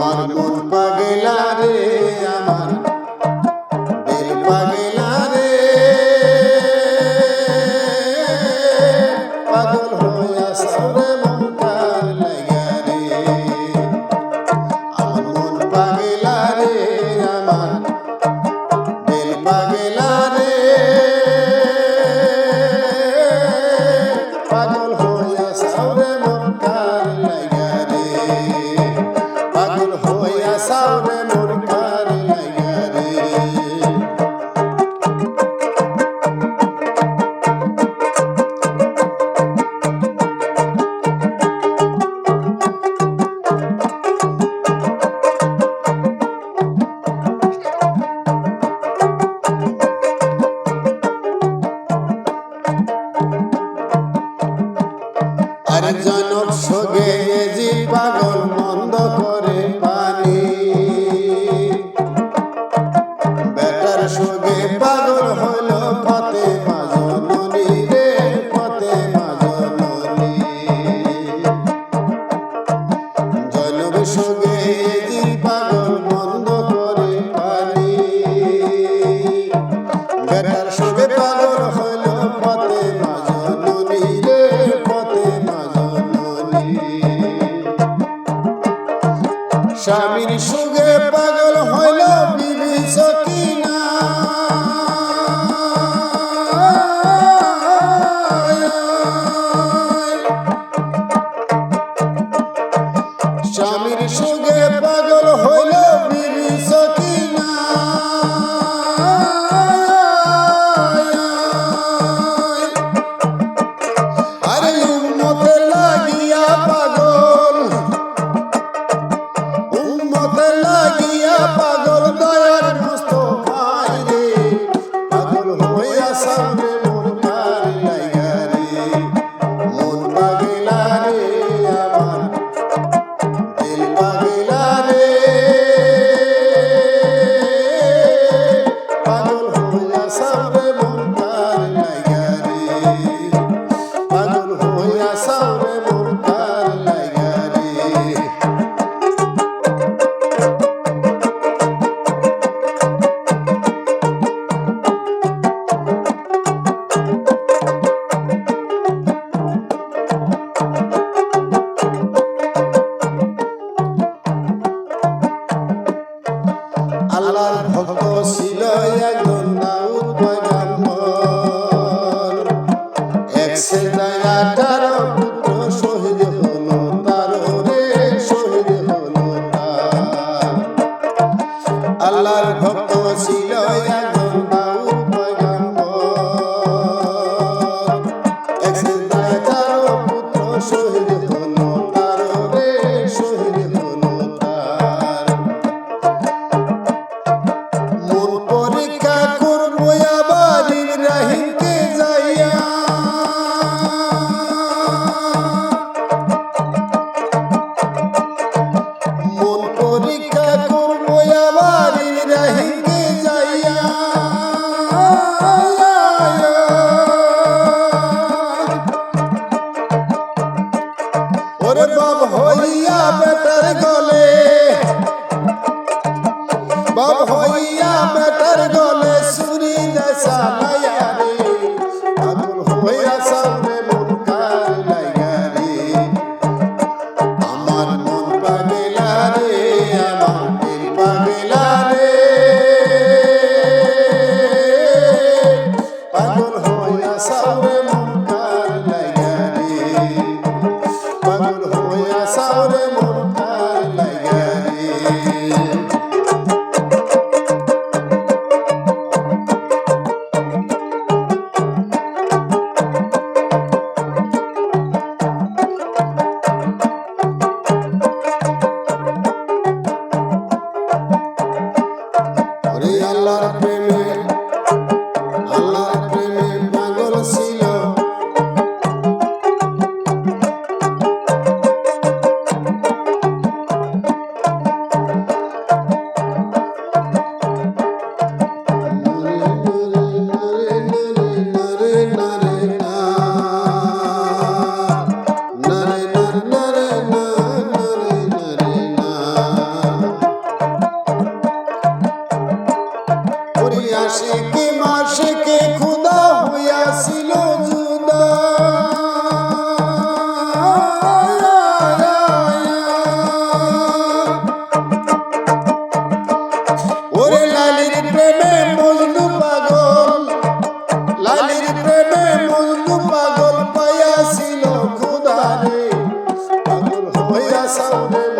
আমার মন পাগলা রে, আমার দিল পাগলা রে, পাগল হইয়া সরে মন কার লাগা রে। আমার মন পাগলা রে, আমার দিল পাগলা রে, পাগল হইয়া সরে মন কার লাগা রে, পাগল হইয়া সরে মন কার লাগা রে। আর জনক সোগে জি পাগল মন্দ করে পানি, বেটার সোগে পাগল হইল ফাতেমা জননী রে, ফাতেমা জননী। জনক সোগে জি পাগল মন্দ করে পানি, বেটার সোগে পাগল হইল ফাতেমা জননী রে, ফাতেমা জননী। স্বামীর সুগে পাগল হইল বিবি সকিনা, স্বামীর সুগে পাগল হইল বিবি সকিনা। আরে উম্মতে লাগিয়া পাগল, উম্মতে লাগিয়া পাগল দয়ার মুস্তাফায় রে, পাগল হইয়া সামনে মন কার লাগা রে। মন পাগলা রে, আমার দিল পাগলা রে, পাগল হইয়া সামনে মন কার লাগা রে, পাগল হইয়া সামনে মন কার লাগা রে। আল্লাহর ভক্ত ছিল একজন দাউদ পয়গম্বর, এক সেজদায় 18 পুত্র শহীদ হলো তার রে, শহীদ হলো তার। আল্লাহর ভক্ত ছিল একজন দাউদ পয়গম্বর, এক সেজদায় 18 পুত্র শহীদ হলো তার রে, শহীদ হলো তার। মন পরীক্ষা করবো আবার ইব্রাহিমকে যাইয়া, মন পরীক্ষা করবো আবার ইব্রাহিমকে যাইয়া। ওরে বাপ হইয়া বেটার গলে, বাপ হইয়া বেটার গলে সুরি দেশা লাইয়া রে, পাগল হইয়া সামনে মন কার লাগা রে। আমার মন পাগলা রে, আমার দিল পাগলা রে, পাগল হইয়া সামনে মন কার লাগা রে, পাগল হইয়া সাউরে